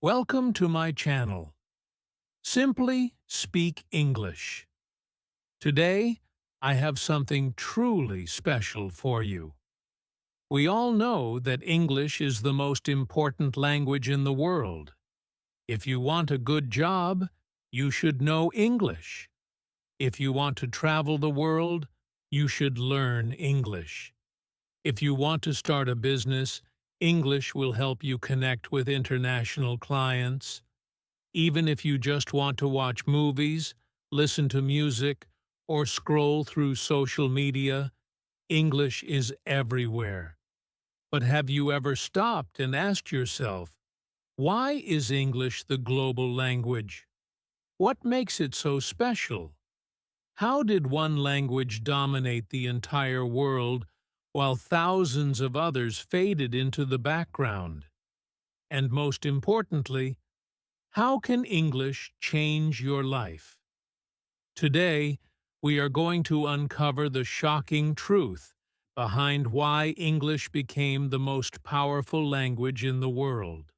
Welcome to my channel. Simply Speak English. Today, I have something truly special for you. We all know that English is the most important language in the world. If you want a good job, you should know English. If you want to travel the world, you should learn English. If you want to start a business, English will help you connect with international clients. Even if you just want to watch movies, listen to music, or scroll through social media, English is everywhere. But have you ever stopped and asked yourself, why is English the global language? What makes it so special? How did one language dominate the entire world while thousands of others faded into the background? And most importantly, how can English change your life? Today, we are going to uncover the shocking truth behind why English became the most powerful language in the world.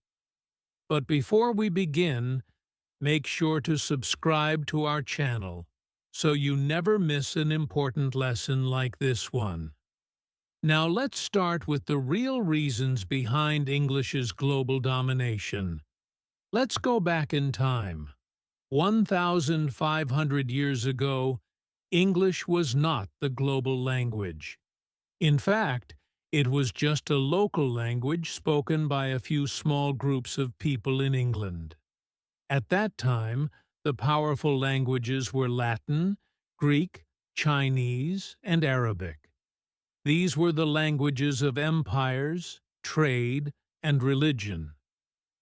But before we begin, make sure to subscribe to our channel so you never miss an important lesson like this one. Now let's start with the real reasons behind English's global domination. Let's go back in time. 1,500 years ago, English was not the global language. In fact, it was just a local language spoken by a few small groups of people in England. At that time, the powerful languages were Latin, Greek, Chinese, and Arabic. These were the languages of empires, trade, and religion.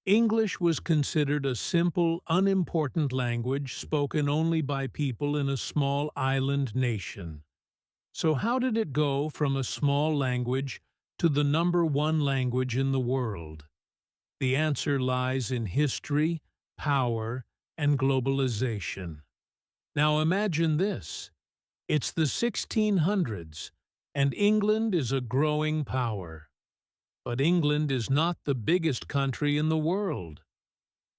English was considered a simple, unimportant language spoken only by people in a small island nation. So how did it go from a small language to the #1 language in the world? The answer lies in history, power, and globalization. Now imagine this. It's the 1600s, and England is a growing power. But England is not the biggest country in the world.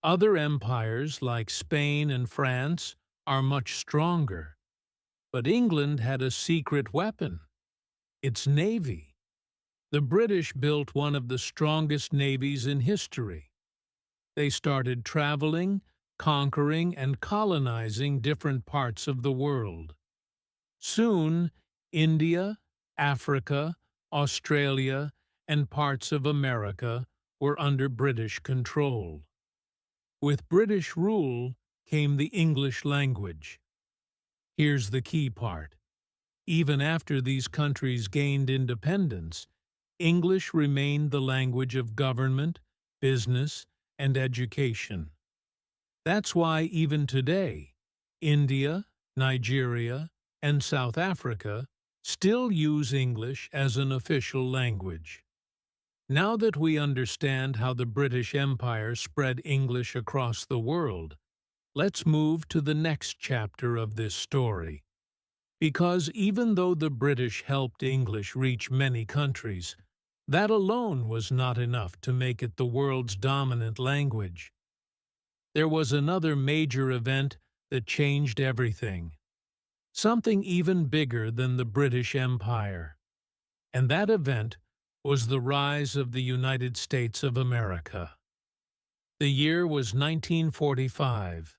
Other empires like Spain and France are much stronger. But England had a secret weapon: its navy. The British built one of the strongest navies in history. They started traveling, conquering, and colonizing different parts of the world. Soon, India, Africa, Australia, and parts of America were under British control. With British rule came the English language. Here's the key part. Even after these countries gained independence, English remained the language of government, business, and education. That's why even today, India, Nigeria, and South Africa still use English as an official language. Now that we understand how the British Empire spread English across the world, let's move to the next chapter of this story. Because even though the British helped English reach many countries, that alone was not enough to make it the world's dominant language. There was another major event that changed everything. Something even bigger than the British Empire. And that event was the rise of the United States of America. The year was 1945.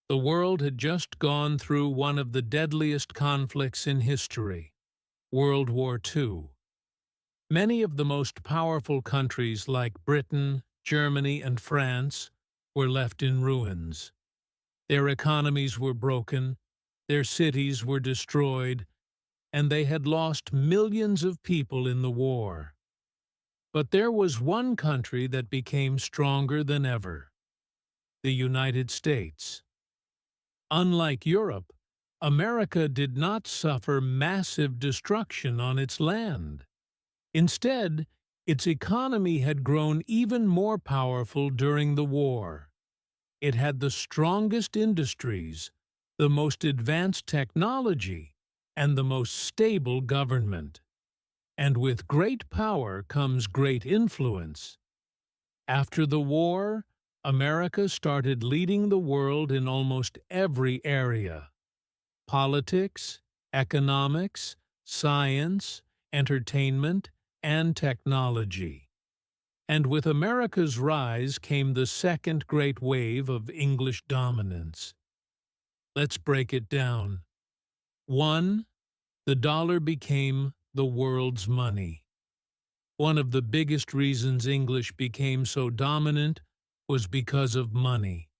The world had just gone through one of the deadliest conflicts in history, World War II. Many of the most powerful countries like Britain, Germany, and France were left in ruins. Their economies were broken, their cities were destroyed, and they had lost millions of people in the war. But there was one country that became stronger than ever: the United States. Unlike Europe, America did not suffer massive destruction on its land. Instead, its economy had grown even more powerful during the war. It had the strongest industries, the most advanced technology, and the most stable government. And with great power comes great influence. After the war, America started leading the world in almost every area: politics, economics, science, entertainment, and technology. And with America's rise came the second great wave of English dominance. Let's break it down. 1. The dollar became the world's money. One of the biggest reasons English became so dominant was because of money.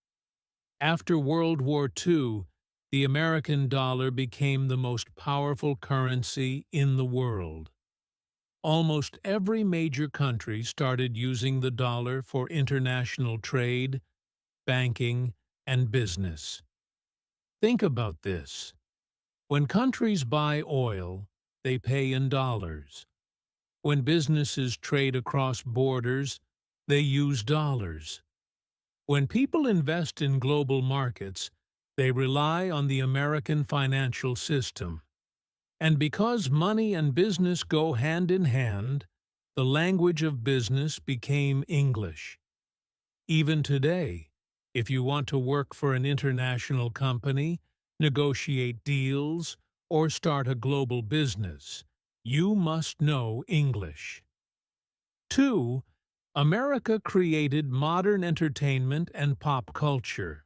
After World War II, the American dollar became the most powerful currency in the world. Almost every major country started using the dollar for international trade, banking, and business. Think about this. When countries buy oil, they pay in dollars. When businesses trade across borders, they use dollars. When people invest in global markets, they rely on the American financial system. And because money and business go hand in hand, the language of business became English. Even today, if you want to work for an international company, negotiate deals, or start a global business, you must know English. 2. America created modern entertainment and pop culture.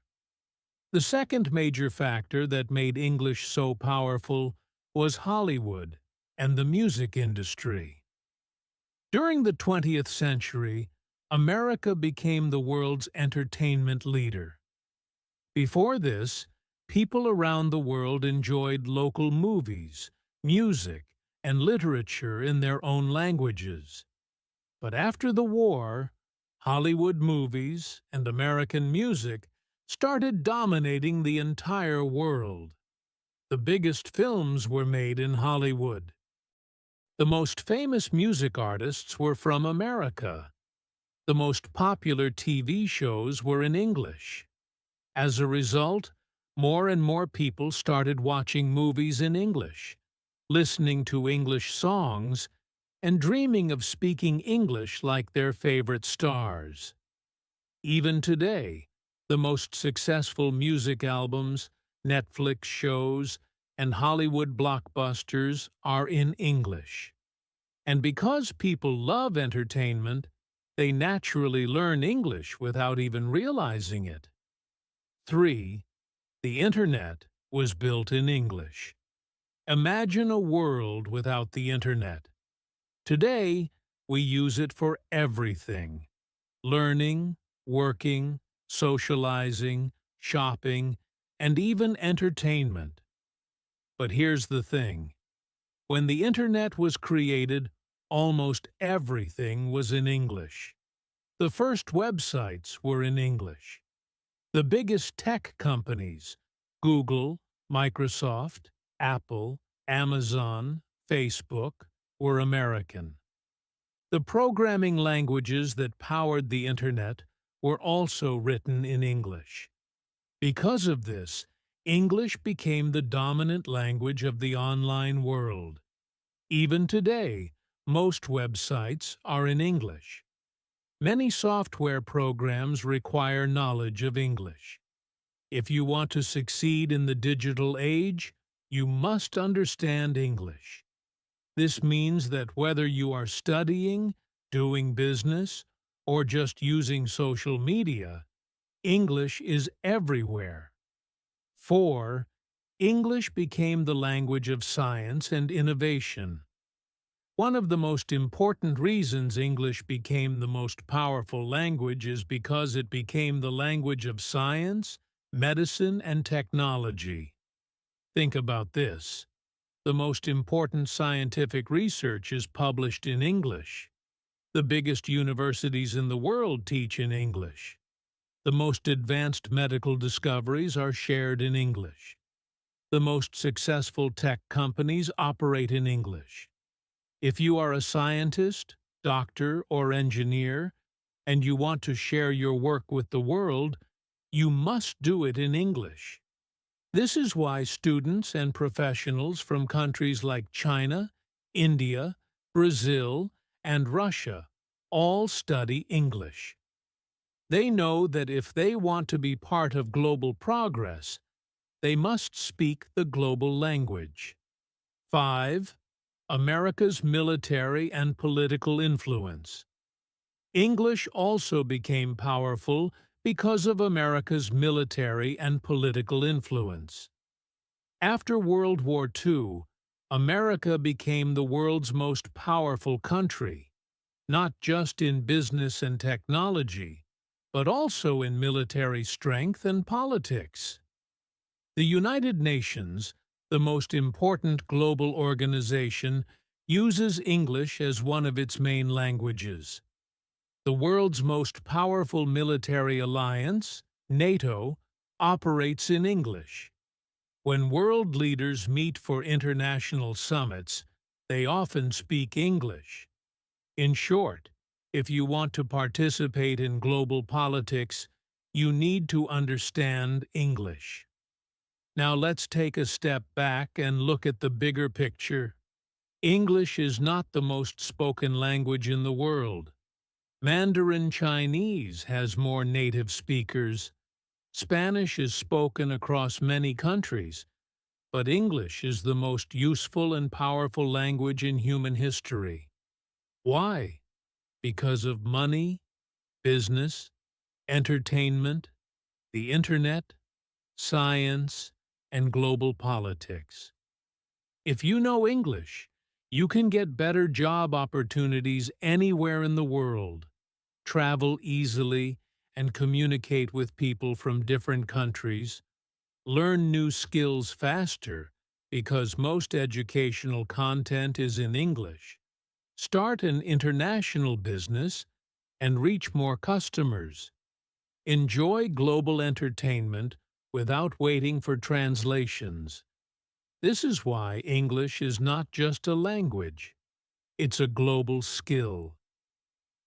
The second major factor that made English so powerful was Hollywood and the music industry. During the 20th century, America became the world's entertainment leader. Before this, people around the world enjoyed local movies, music, and literature in their own languages. But after the war, Hollywood movies and American music started dominating the entire world. The biggest films were made in Hollywood. The most famous music artists were from America. The most popular TV shows were in English. As a result, more and more people started watching movies in English, listening to English songs, and dreaming of speaking English like their favorite stars. Even today, the most successful music albums, Netflix shows, and Hollywood blockbusters are in English. And because people love entertainment, they naturally learn English without even realizing it. 3. The Internet was built in English. Imagine a world without the Internet. Today, we use it for everything: learning, working, socializing, shopping, and even entertainment. But here's the thing. When the Internet was created, almost everything was in English. The first websites were in English. The biggest tech companies, Google, Microsoft, Apple, Amazon, Facebook, were American. The programming languages that powered the Internet were also written in English. Because of this, English became the dominant language of the online world. Even today, most websites are in English. Many software programs require knowledge of English. If you want to succeed in the digital age, you must understand English. This means that whether you are studying, doing business, or just using social media, English is everywhere. 4. English became the language of science and innovation. One of the most important reasons English became the most powerful language is because it became the language of science, medicine, and technology. Think about this. The most important scientific research is published in English. The biggest universities in the world teach in English. The most advanced medical discoveries are shared in English. The most successful tech companies operate in English. If you are a scientist, doctor, or engineer, and you want to share your work with the world, you must do it in English. This is why students and professionals from countries like China, India, Brazil, and Russia all study English. They know that if they want to be part of global progress, they must speak the global language. 5. America's military and political influence. English also became powerful because of America's military and political influence. After World War II, America became the world's most powerful country, not just in business and technology, but also in military strength and politics. The United Nations, the most important global organization, uses English as one of its main languages. The world's most powerful military alliance, NATO, operates in English. When world leaders meet for international summits, they often speak English. In short, if you want to participate in global politics, you need to understand English. Now let's take a step back and look at the bigger picture. English is not the most spoken language in the world. Mandarin Chinese has more native speakers. Spanish is spoken across many countries, but English is the most useful and powerful language in human history. Why? Because of money, business, entertainment, the internet, science, and global politics. If you know English, you can get better job opportunities anywhere in the world, travel easily, and communicate with people from different countries, learn new skills faster because most educational content is in English, start an international business, and reach more customers. Enjoy global entertainment without waiting for translations. This is why English is not just a language, it's a global skill.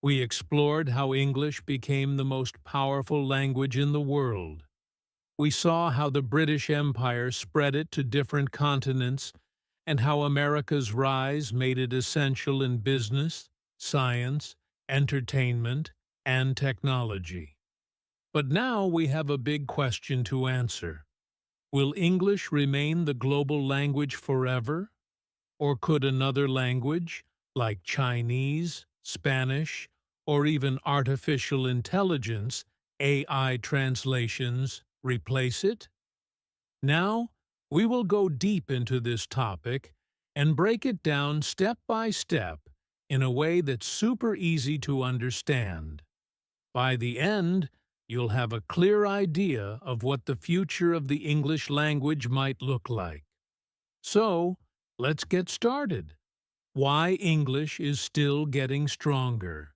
We explored how English became the most powerful language in the world. We saw how the British Empire spread it to different continents and how America's rise made it essential in business, science, entertainment, and technology. But now we have a big question to answer. Will English remain the global language forever? Or could another language, like Chinese, Spanish, or even artificial intelligence, AI translations, replace it? Now, we will go deep into this topic and break it down step by step in a way that's super easy to understand. By the end, you'll have a clear idea of what the future of the English language might look like. So, let's get started. Why English is still getting stronger.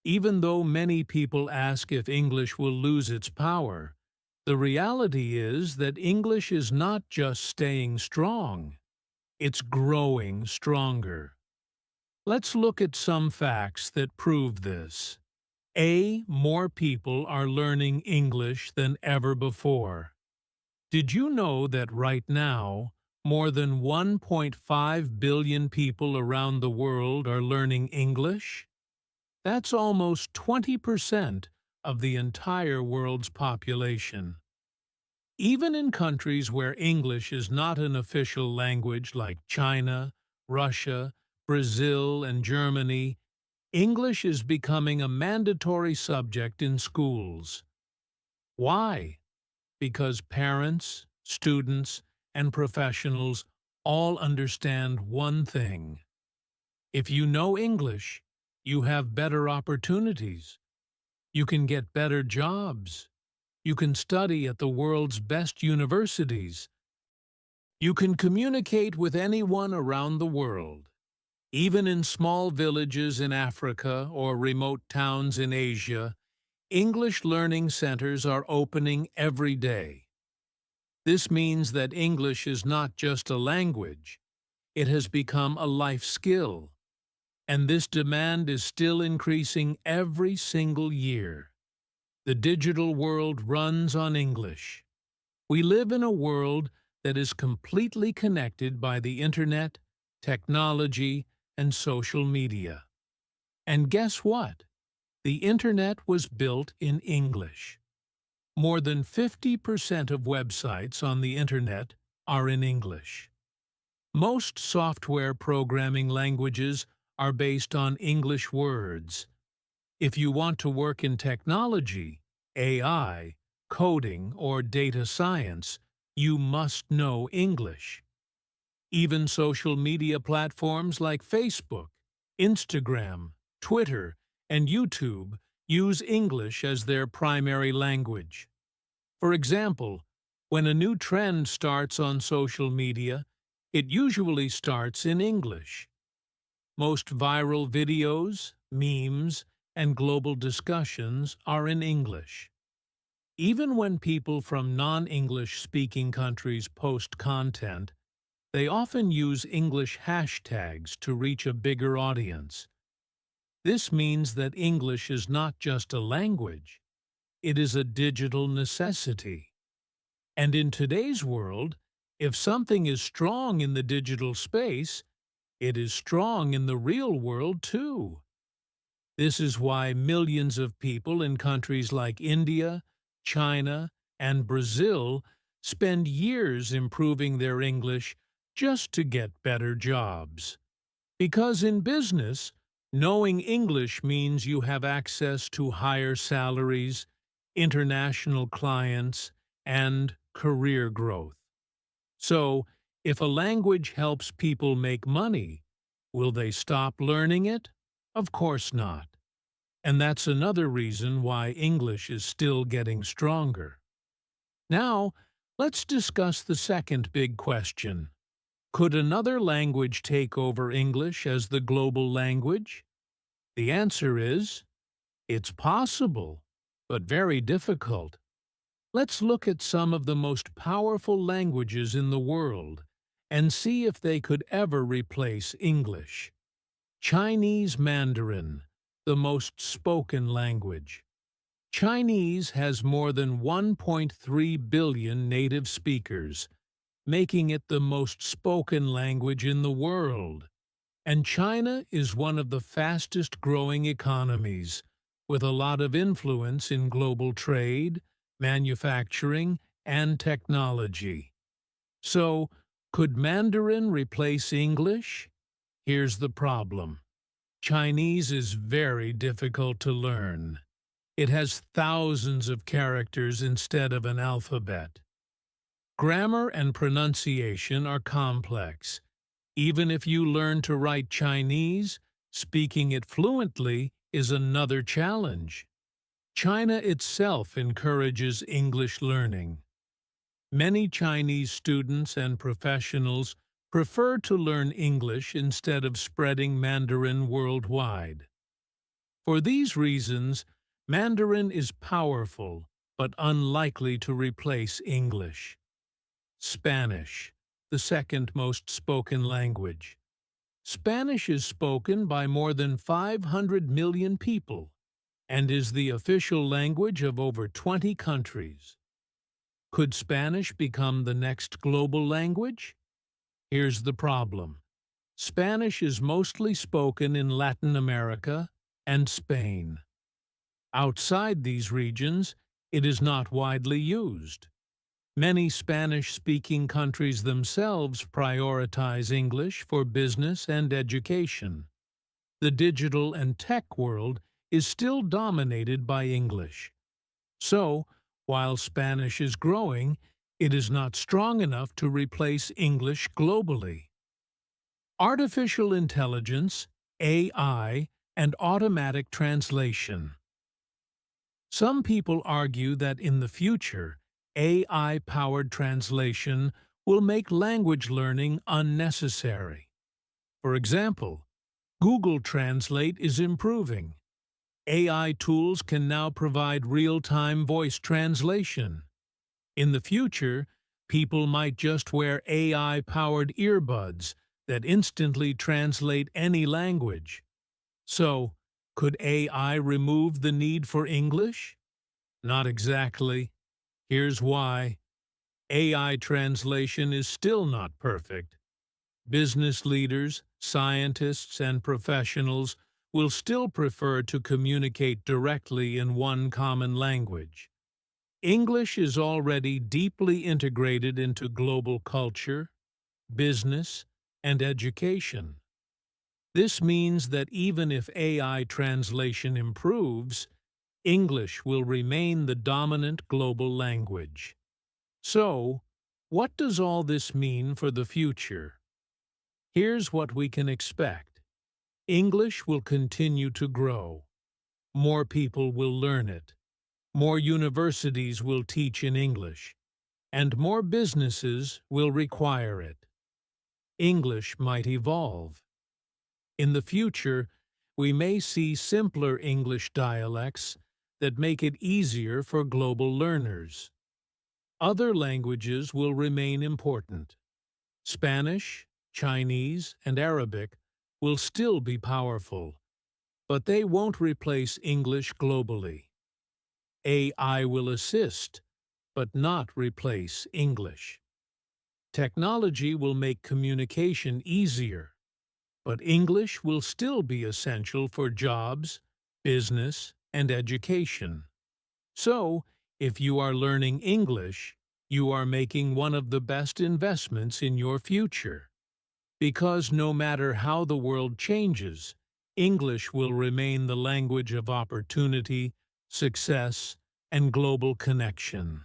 Even though many people ask if English will lose its power, the reality is that English is not just staying strong, it's growing stronger. Let's look at some facts that prove this. More people are learning English than ever before. Did you know that right now, more than 1.5 billion people around the world are learning English? That's almost 20% of the entire world's population. Even in countries where English is not an official language like China, Russia, Brazil, and Germany, English is becoming a mandatory subject in schools. Why? Because parents, students, and professionals all understand one thing. If you know English, you have better opportunities. You can get better jobs. You can study at the world's best universities. You can communicate with anyone around the world. Even in small villages in Africa or remote towns in Asia, English learning centers are opening every day. This means that English is not just a language, it has become a life skill. And this demand is still increasing every single year. The digital world runs on English. We live in a world that is completely connected by the internet, technology, and social media. And guess what? The Internet was built in English. More than 50% of websites on the Internet are in English. Most software programming languages are based on English words. If you want to work in technology, AI, coding, or data science, you must know English. Even social media platforms like Facebook, Instagram, Twitter, and YouTube use English as their primary language. For example, when a new trend starts on social media, it usually starts in English. Most viral videos, memes, and global discussions are in English. Even when people from non-English speaking countries post content, they often use English hashtags to reach a bigger audience. This means that English is not just a language, it is a digital necessity. And in today's world, if something is strong in the digital space, it is strong in the real world too. This is why millions of people in countries like India, China, and Brazil spend years improving their English just to get better jobs. Because in business, knowing English means you have access to higher salaries, international clients, and career growth. So, if a language helps people make money, will they stop learning it? Of course not. And that's another reason why English is still getting stronger. Now, let's discuss the second big question. Could another language take over English as the global language? The answer is, it's possible, but very difficult. Let's look at some of the most powerful languages in the world and see if they could ever replace English. Chinese Mandarin, the most spoken language. Chinese has more than 1.3 billion native speakers, making it the most spoken language in the world. And China is one of the fastest-growing economies, with a lot of influence in global trade, manufacturing, and technology. So, could Mandarin replace English? Here's the problem. Chinese is very difficult to learn. It has thousands of characters instead of an alphabet. Grammar and pronunciation are complex. Even if you learn to write Chinese, speaking it fluently is another challenge. China itself encourages English learning. Many Chinese students and professionals prefer to learn English instead of spreading Mandarin worldwide. For these reasons, Mandarin is powerful but unlikely to replace English. Spanish, the second most spoken language. Spanish is spoken by more than 500 million people and is the official language of over 20 countries. Could Spanish become the next global language? Here's the problem. Spanish is mostly spoken in Latin America and Spain. Outside these regions, it is not widely used. Many Spanish-speaking countries themselves prioritize English for business and education. The digital and tech world is still dominated by English. So, while Spanish is growing, it is not strong enough to replace English globally. Artificial intelligence, AI, and automatic translation. Some people argue that in the future, AI-powered translation will make language learning unnecessary. For example, Google Translate is improving. AI tools can now provide real-time voice translation. In the future, people might just wear AI-powered earbuds that instantly translate any language. So, could AI remove the need for English? Not exactly. Here's why. AI translation is still not perfect. Business leaders, scientists, and professionals will still prefer to communicate directly in one common language. English is already deeply integrated into global culture, business, and education. This means that even if AI translation improves, English will remain the dominant global language. So, what does all this mean for the future? Here's what we can expect. English will continue to grow. More people will learn it. More universities will teach in English. And more businesses will require it. English might evolve. In the future, we may see simpler English dialects that make it easier for global learners. Other languages will remain important. Spanish, Chinese, and Arabic will still be powerful, but they won't replace English globally. AI will assist, but not replace English. Technology will make communication easier, but English will still be essential for jobs, business, and education. So, if you are learning English, you are making one of the best investments in your future. Because no matter how the world changes, English will remain the language of opportunity, success, and global connection.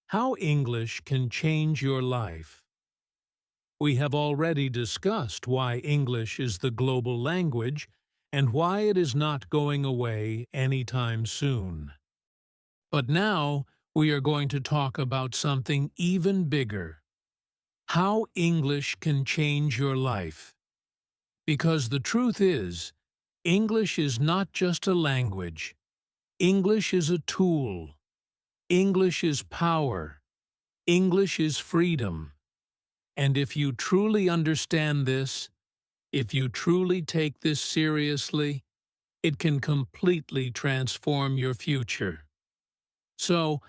How English can change your life. We have already discussed why English is the global language and why it is not going away anytime soon. But now we are going to talk about something even bigger. How English can change your life. Because the truth is, English is not just a language. English is a tool. English is power. English is freedom. And if you truly understand this, if you truly take this seriously, it can completely transform your future. So,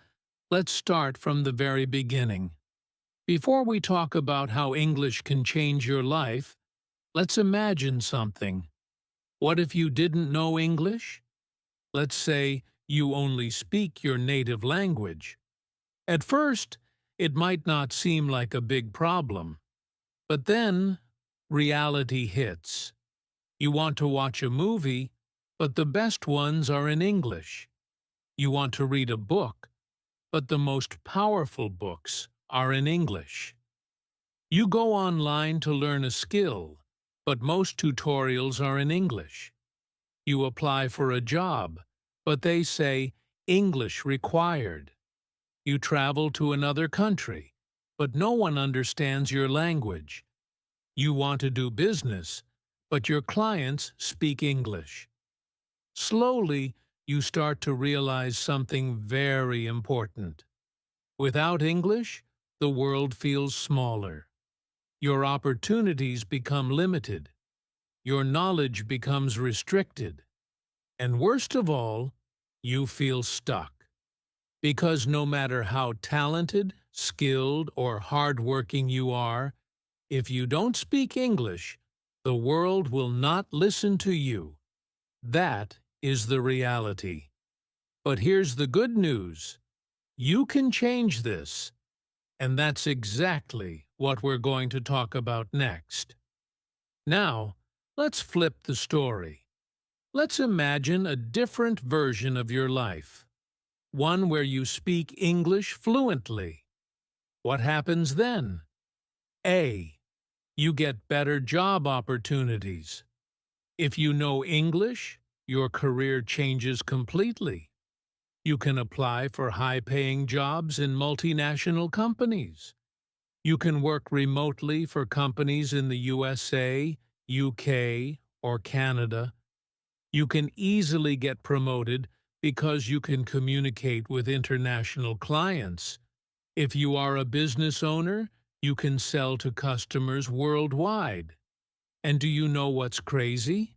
let's start from the very beginning. Before we talk about how English can change your life, let's imagine something. What if you didn't know English? Let's say you only speak your native language. At first, it might not seem like a big problem. But then, reality hits. You want to watch a movie, but the best ones are in English. You want to read a book, but the most powerful books are in English. You go online to learn a skill, but most tutorials are in English. You apply for a job, but they say English required. You travel to another country, but no one understands your language. You want to do business, but your clients speak English. Slowly, you start to realize something very important. Without English, the world feels smaller. Your opportunities become limited. Your knowledge becomes restricted. And worst of all, you feel stuck. Because no matter how talented, skilled, or hardworking you are, if you don't speak English, the world will not listen to you. That is the reality. But here's the good news. You can change this. And that's exactly what we're going to talk about next. Now, let's flip the story. Let's imagine a different version of your life. One where you speak English fluently. What happens then? A. You get better job opportunities. If you know English, your career changes completely. You can apply for high-paying jobs in multinational companies. You can work remotely for companies in the USA, UK, or Canada. You can easily get promoted because you can communicate with international clients. If you are a business owner, you can sell to customers worldwide. And do you know what's crazy?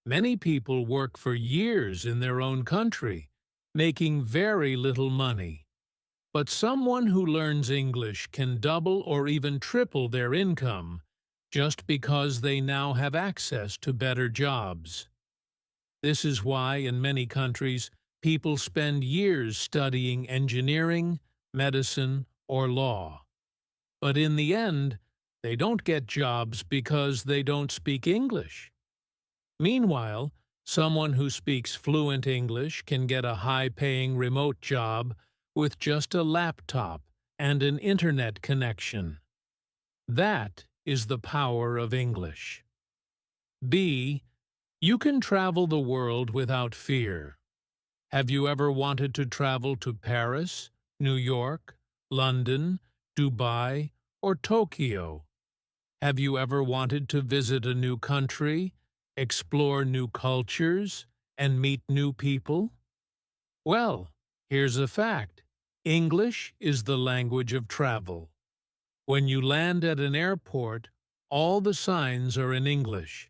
Many people work for years in their own country, making very little money. But someone who learns English can double or even triple their income just because they now have access to better jobs. This is why, in many countries, people spend years studying engineering, medicine, or law. But in the end, they don't get jobs because they don't speak English. Meanwhile, someone who speaks fluent English can get a high-paying remote job with just a laptop and an internet connection. That is the power of English. B. You can travel the world without fear. Have you ever wanted to travel to Paris, New York, London, Dubai, or Tokyo? Have you ever wanted to visit a new country, explore new cultures, and meet new people? Well, here's a fact. English is the language of travel. When you land at an airport, all the signs are in English.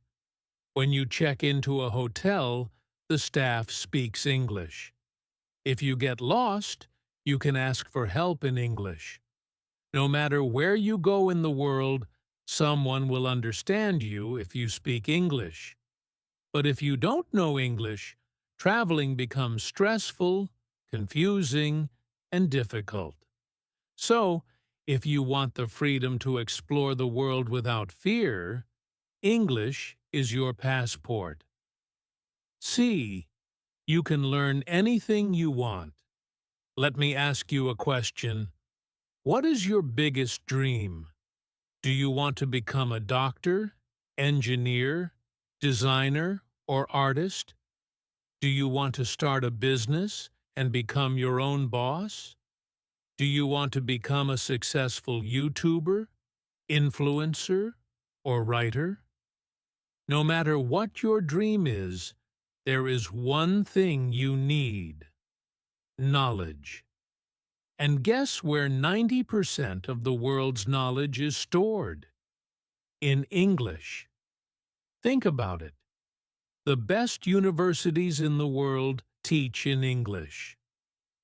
When you check into a hotel, the staff speaks English. If you get lost, you can ask for help in English. No matter where you go in the world, someone will understand you if you speak English. But if you don't know English, traveling becomes stressful, confusing, and difficult. So, if you want the freedom to explore the world without fear, English is your passport. C. You can learn anything you want. Let me ask you a question. What is your biggest dream? Do you want to become a doctor, engineer, designer, or artist? Do you want to start a business and become your own boss? Do you want to become a successful YouTuber, influencer, or writer? No matter what your dream is, there is one thing you need: knowledge. And guess where 90% of the world's knowledge is stored? In English. Think about it. The best universities in the world teach in English.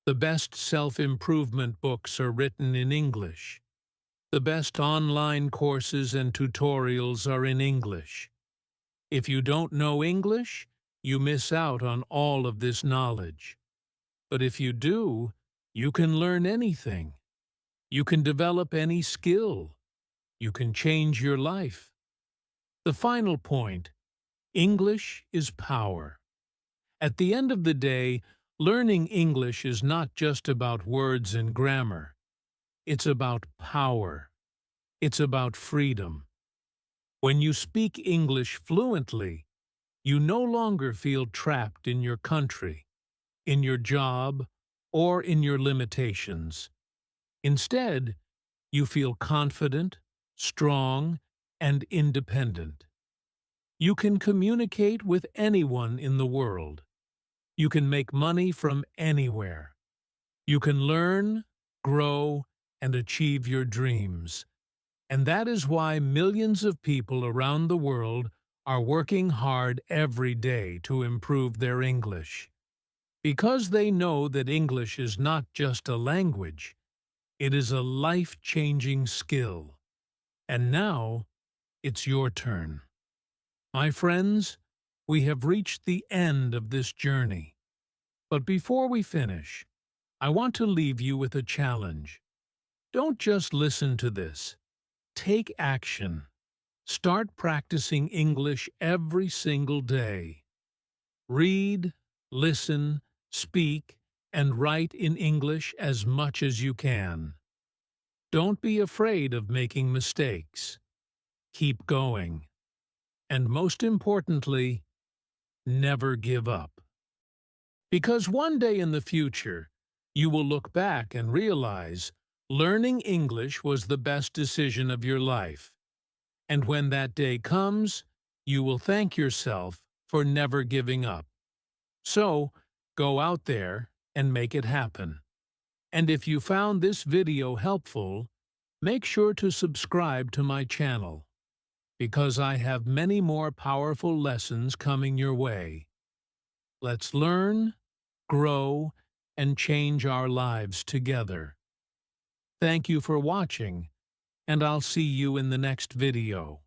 The best self-improvement books are written in English. The best online courses and tutorials are in English. If you don't know English, you miss out on all of this knowledge. But if you do, you can learn anything. You can develop any skill. You can change your life. The final point: English is power. At the end of the day, learning English is not just about words and grammar. It's about power. It's about freedom. When you speak English fluently, you no longer feel trapped in your country, in your job, or in your limitations. Instead, you feel confident, strong, and independent. You can communicate with anyone in the world. You can make money from anywhere. You can learn, grow, and achieve your dreams. And that is why millions of people around the world are working hard every day to improve their English. Because they know that English is not just a language, it is a life-changing skill. And now, it's your turn. My friends, we have reached the end of this journey. But before we finish, I want to leave you with a challenge. Don't just listen to this. Take action. Start practicing English every single day. Read, listen, speak, and write in English as much as you can. Don't be afraid of making mistakes. Keep going. And most importantly, never give up. Because one day in the future, you will look back and realize learning English was the best decision of your life. And when that day comes, you will thank yourself for never giving up. So, go out there and make it happen. And if you found this video helpful, make sure to subscribe to my channel, because I have many more powerful lessons coming your way. Let's learn, grow, and change our lives together. Thank you for watching, and I'll see you in the next video.